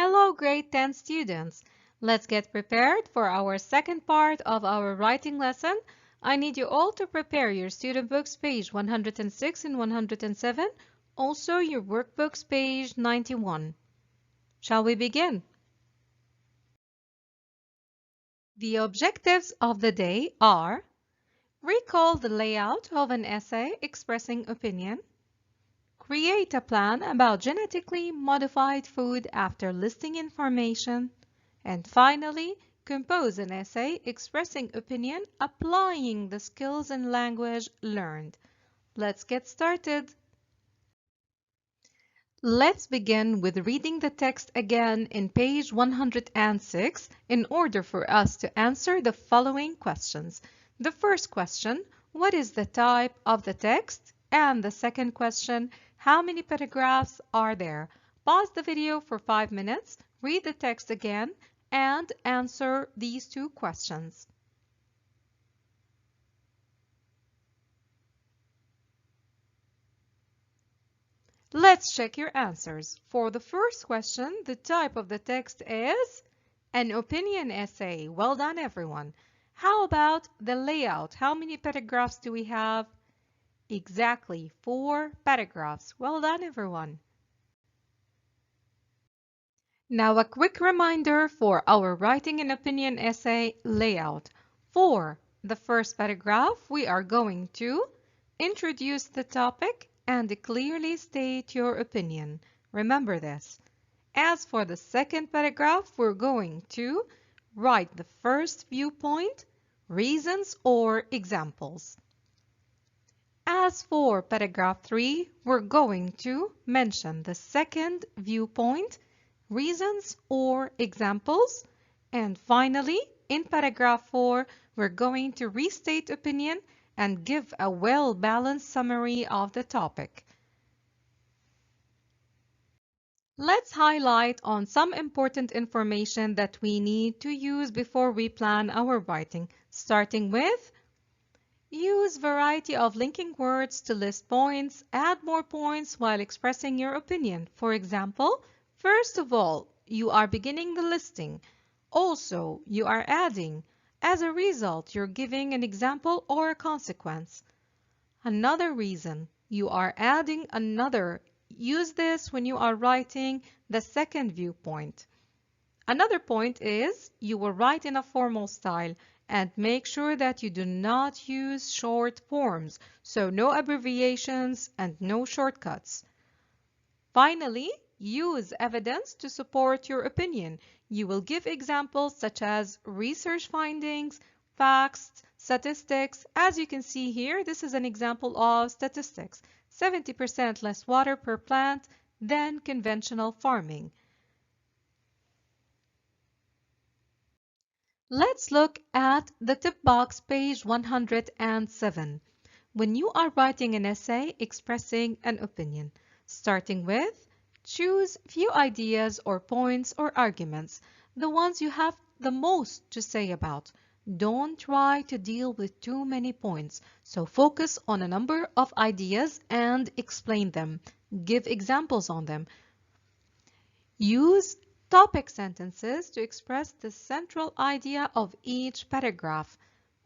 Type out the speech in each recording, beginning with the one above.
Hello, grade 10 students. Let's get prepared for our second part of our writing lesson. I need you all to prepare your student books page 106 and 107, also your workbooks page 91. Shall we begin? The objectives of the day are: recall the layout of an essay expressing opinion, create a plan about genetically modified food after listing information, and finally, compose an essay expressing opinion applying the skills and language learned. Let's get started. Let's begin with reading the text again in page 106 in order for us to answer the following questions. The first question, what is the type of the text? And the second question, how many paragraphs are there? Pause the video for 5 minutes, read the text again, and answer these two questions. Let's check your answers. For the first question, the type of the text is an opinion essay. Well done, everyone. How about the layout? How many paragraphs do we have? Exactly, 4 paragraphs. Well done, everyone. Now a quick reminder for our writing an opinion essay layout. For the first paragraph, we are going to introduce the topic and clearly state your opinion. Remember this. As for the second paragraph, we're going to write the first viewpoint, reasons or examples. As for paragraph 3, we're going to mention the second viewpoint, reasons or examples. And finally, in paragraph 4, we're going to restate opinion and give a well-balanced summary of the topic. Let's highlight on some important information that we need to use before we plan our writing, starting with use variety of linking words to list points. Add more points while expressing your opinion. For example, first of all, you are beginning the listing. Also, you are adding. As a result, you're giving an example or a consequence. Another reason, you are adding another. Use this when you are writing the second viewpoint. Another point is you will write in a formal style and make sure that you do not use short forms, so no abbreviations and no shortcuts. Finally, use evidence to support your opinion. You will give examples such as research findings, facts, statistics. As you can see here, this is an example of statistics. 70% less water per plant than conventional farming. Let's look at the tip box, page 107. When you are writing an essay expressing an opinion, starting with choose few ideas or points or arguments, the ones you have the most to say about. Don't try to deal with too many points, so focus on a number of ideas and explain them. Give examples on them. Use topic sentences to express the central idea of each paragraph.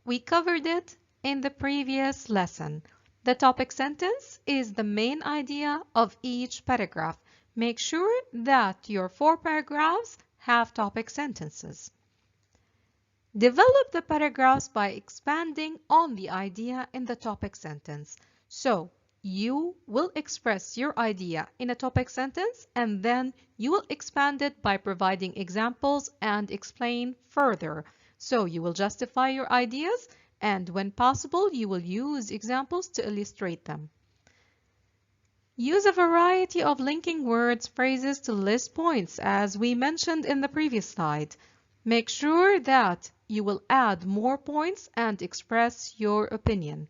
We covered it in the previous lesson. The topic sentence is the main idea of each paragraph. Make sure that your 4 paragraphs have topic sentences. Develop the paragraphs by expanding on the idea in the topic sentence. So, you will express your idea in a topic sentence and then you will expand it by providing examples and explain further. So you will justify your ideas and when possible you will use examples to illustrate them. Use a variety of linking words, phrases to list points as we mentioned in the previous slide. Make sure that you will add more points and express your opinion.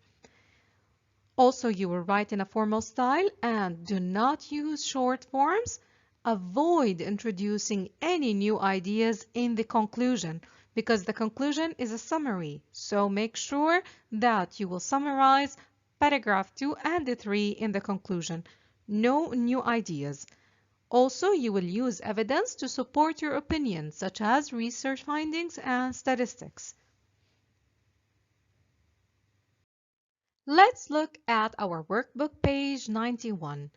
Also, you will write in a formal style and do not use short forms. Avoid introducing any new ideas in the conclusion because the conclusion is a summary. So make sure that you will summarize paragraph 2 and 3 in the conclusion. No new ideas. Also, you will use evidence to support your opinion, such as research findings and statistics. Let's look at our workbook page 91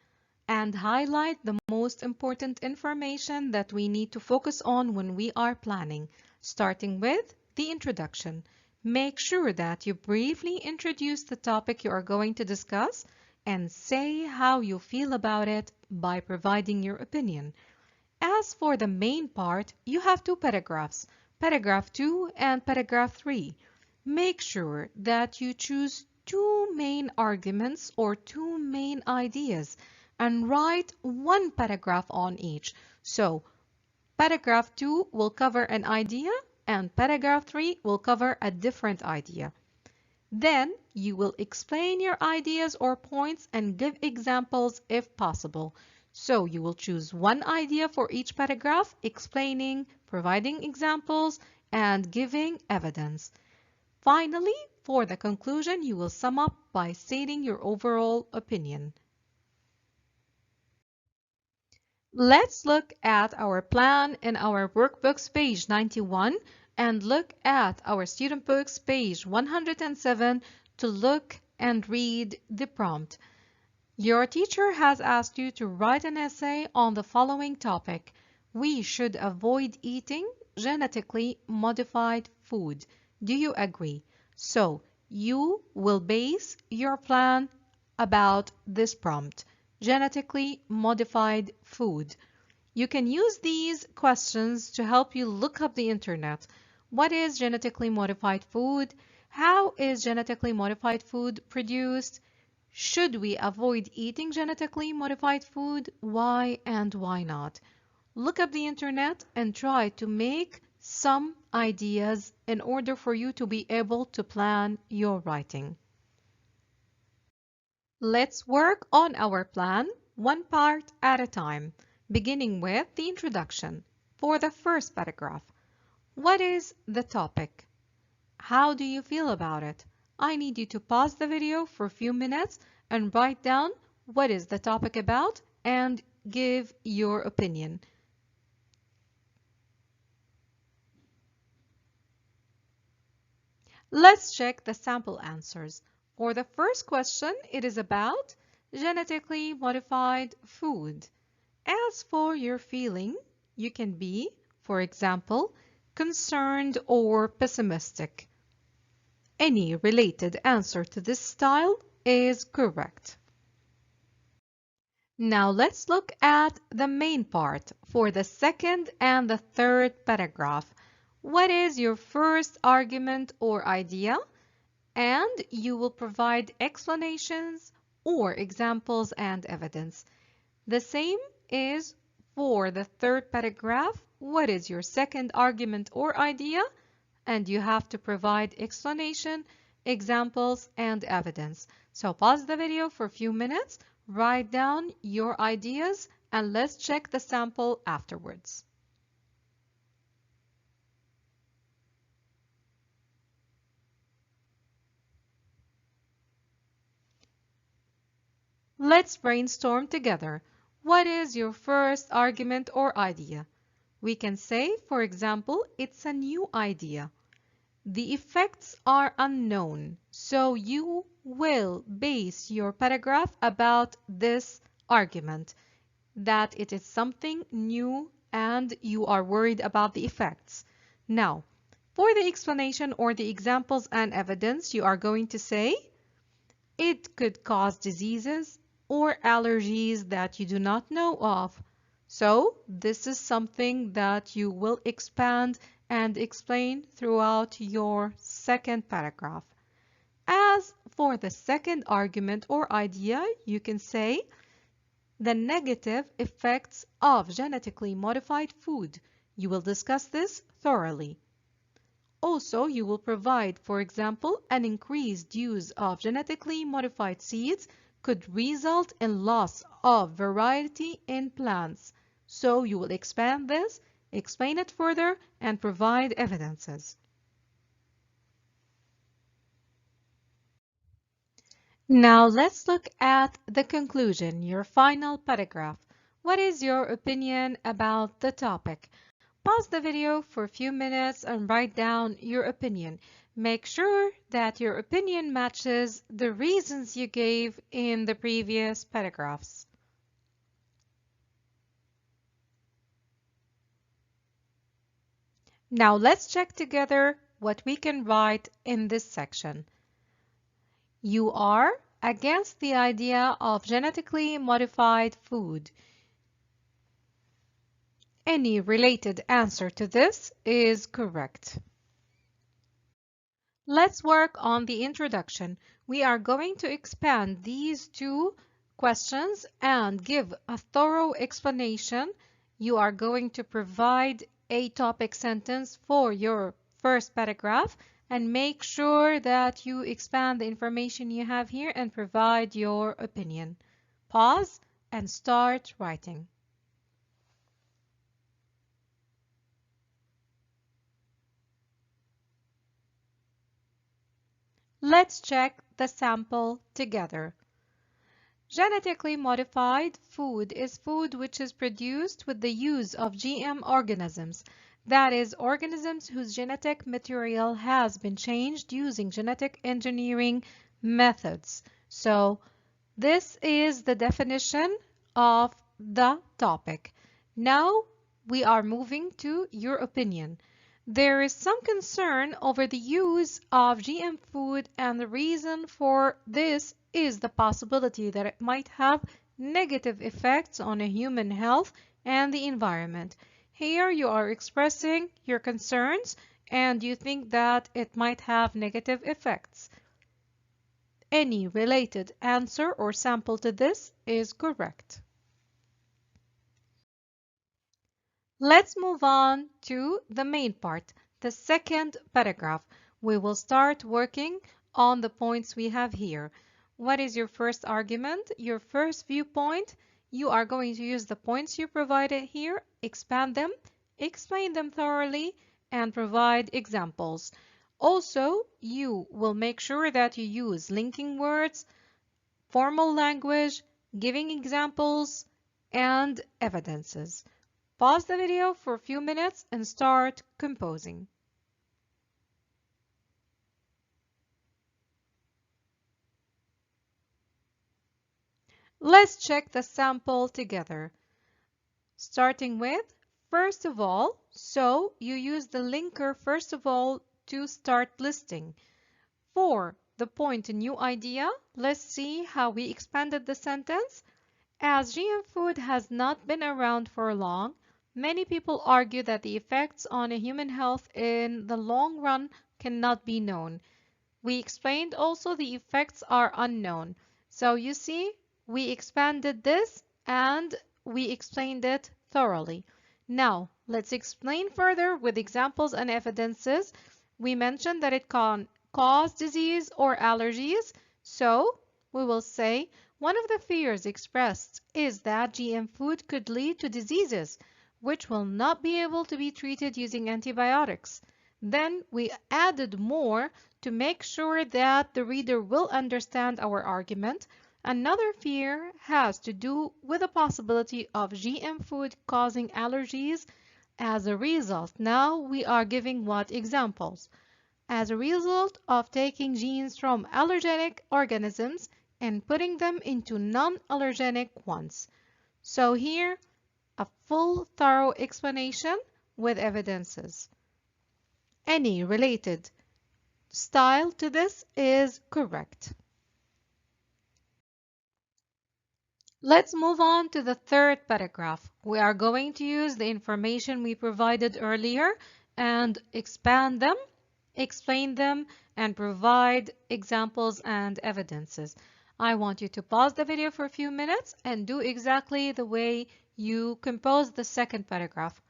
and highlight the most important information that we need to focus on when we are planning, starting with the introduction. Make sure that you briefly introduce the topic you are going to discuss and say how you feel about it by providing your opinion. As for the main part, you have two paragraphs, paragraph 2 and paragraph 3. Make sure that you choose two main arguments or two main ideas and write one paragraph on each. So, paragraph 2 will cover an idea and paragraph 3 will cover a different idea. Then you will explain your ideas or points and give examples if possible. So you will choose one idea for each paragraph, explaining, providing examples, and giving evidence. Finally, for the conclusion, you will sum up by stating your overall opinion. Let's look at our plan in our workbooks page 91 and look at our student books page 107 to look and read the prompt. Your teacher has asked you to write an essay on the following topic. We should avoid eating genetically modified food. Do you agree? So you will base your plan about this prompt, genetically modified food. You can use these questions to help you look up the internet. What is genetically modified food? How is genetically modified food produced? Should we avoid eating genetically modified food? Why and why not? Look up the internet and try to make some ideas in order for you to be able to plan your writing. Let's work on our plan one part at a time, beginning with the introduction. For the first paragraph, what is the topic? How do you feel about it? I need you to pause the video for a few minutes and write down what is the topic about and give your opinion. Let's check the sample answers. For the first question, it is about genetically modified food. As for your feeling, you can be, for example, concerned or pessimistic. Any related answer to this style is correct. Now let's look at the main part for the second and the third paragraph. What is your first argument or idea? And you will provide explanations or examples and evidence. The same is for the third paragraph. What is your second argument or idea? And you have to provide explanation, examples, and evidence. So pause the video for a few minutes, write down your ideas, and let's check the sample afterwards. Let's brainstorm together. What is your first argument or idea? We can say, for example, it's a new idea. The effects are unknown, so you will base your paragraph about this argument, that it is something new and you are worried about the effects. Now, for the explanation or the examples and evidence, you are going to say, it could cause diseases or allergies that you do not know of. So this is something that you will expand and explain throughout your second paragraph. As for the second argument or idea, you can say the negative effects of genetically modified food. You will discuss this thoroughly. Also, you will provide, for example, an increased use of genetically modified seeds could result in loss of variety in plants. So you will expand this, explain it further, and provide evidences. Now let's look at the conclusion, your final paragraph. What is your opinion about the topic? Pause the video for a few minutes and write down your opinion. Make sure that your opinion matches the reasons you gave in the previous paragraphs. Now let's check together what we can write in this section. You are against the idea of genetically modified food. Any related answer to this is correct. Let's work on the introduction. We are going to expand these two questions and give a thorough explanation. You are going to provide a topic sentence for your first paragraph and make sure that you expand the information you have here and provide your opinion. Pause and start writing. Let's check the sample together. Genetically modified food is food which is produced with the use of GM organisms, that is, organisms whose genetic material has been changed using genetic engineering methods. So, this is the definition of the topic. Now, we are moving to your opinion. There is some concern over the use of GM food, and the reason for this is the possibility that it might have negative effects on human health and the environment. Here you are expressing your concerns and you think that it might have negative effects. Any related answer or sample to this is correct. Let's move on to the main part, the second paragraph. We will start working on the points we have here. What is your first argument? Your first viewpoint? You are going to use the points you provided here, expand them, explain them thoroughly, and provide examples. Also, you will make sure that you use linking words, formal language, giving examples, and evidences. Pause the video for a few minutes and start composing. Let's check the sample together. Starting with, first of all, so you use the linker first of all to start listing. For the point new idea, let's see how we expanded the sentence. As GM food has not been around for long, many people argue that the effects on human health in the long run cannot be known. We explained also the effects are unknown. So you see, we expanded this and we explained it thoroughly. Now, let's explain further with examples and evidences. We mentioned that it can cause disease or allergies. So we will say one of the fears expressed is that GM food could lead to diseases which will not be able to be treated using antibiotics. Then we added more to make sure that the reader will understand our argument. Another fear has to do with the possibility of GM food causing allergies as a result. Now we are giving what examples? As a result of taking genes from allergenic organisms and putting them into non-allergenic ones. So here, a full, thorough explanation with evidences. Any related style to this is correct. Let's move on to the third paragraph. We are going to use the information we provided earlier and expand them, explain them, and provide examples and evidences. I want you to pause the video for a few minutes and do exactly the way you compose the second paragraph.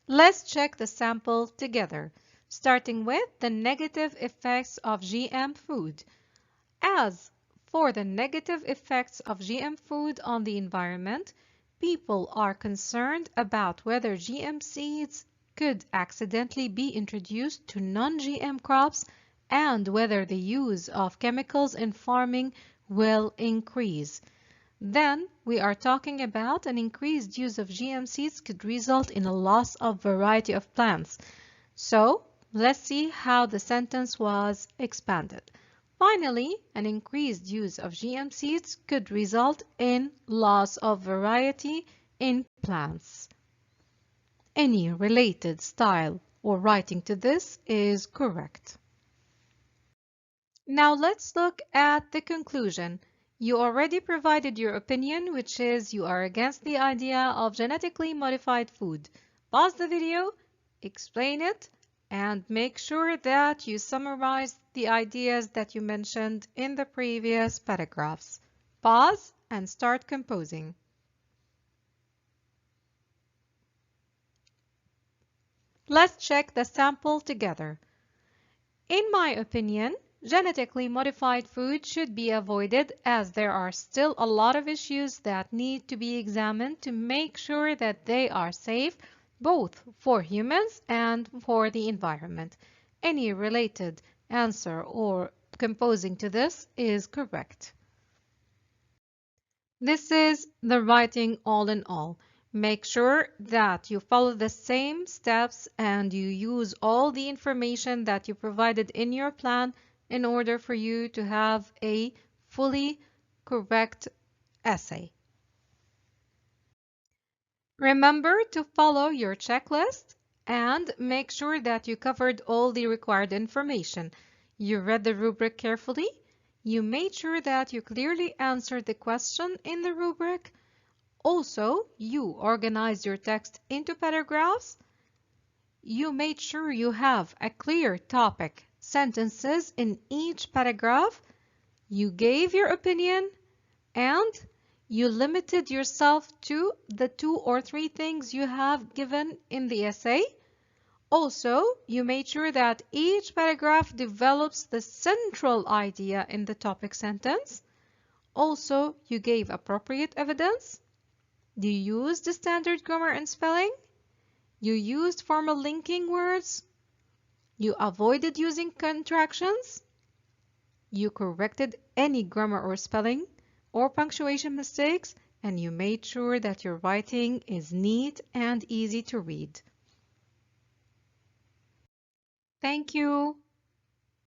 Let's check the sample together, starting with the negative effects of GM food. As for the negative effects of GM food on the environment, people are concerned about whether GM seeds could accidentally be introduced to non-GM crops and whether the use of chemicals in farming will increase. Then we are talking about an increased use of GM seeds could result in a loss of variety of plants. So let's see how the sentence was expanded. Finally, an increased use of GM seeds could result in loss of variety in plants. Any related style or writing to this is correct. Now let's look at the conclusion. You already provided your opinion, which is you are against the idea of genetically modified food. Pause the video, explain it, and make sure that you summarize the ideas that you mentioned in the previous paragraphs. Pause and start composing. Let's check the sample together. In my opinion, genetically modified food should be avoided as there are still a lot of issues that need to be examined to make sure that they are safe both for humans and for the environment. Any related answer or composing to this is correct. This is the writing all in all. Make sure that you follow the same steps and you use all the information that you provided in your plan in order for you to have a fully correct essay. Remember to follow your checklist and make sure that you covered all the required information. You read the rubric carefully. You made sure that you clearly answered the question in the rubric. Also, you organized your text into paragraphs. You made sure you have a clear topic, sentences in each paragraph. You gave your opinion and you limited yourself to the 2 or 3 things you have given in the essay. Also, you made sure that each paragraph develops the central idea in the topic sentence. Also, you gave appropriate evidence. You used the standard grammar and spelling. You used formal linking words. You avoided using contractions. You corrected any grammar or spelling or punctuation mistakes, and you made sure that your writing is neat and easy to read. Thank you.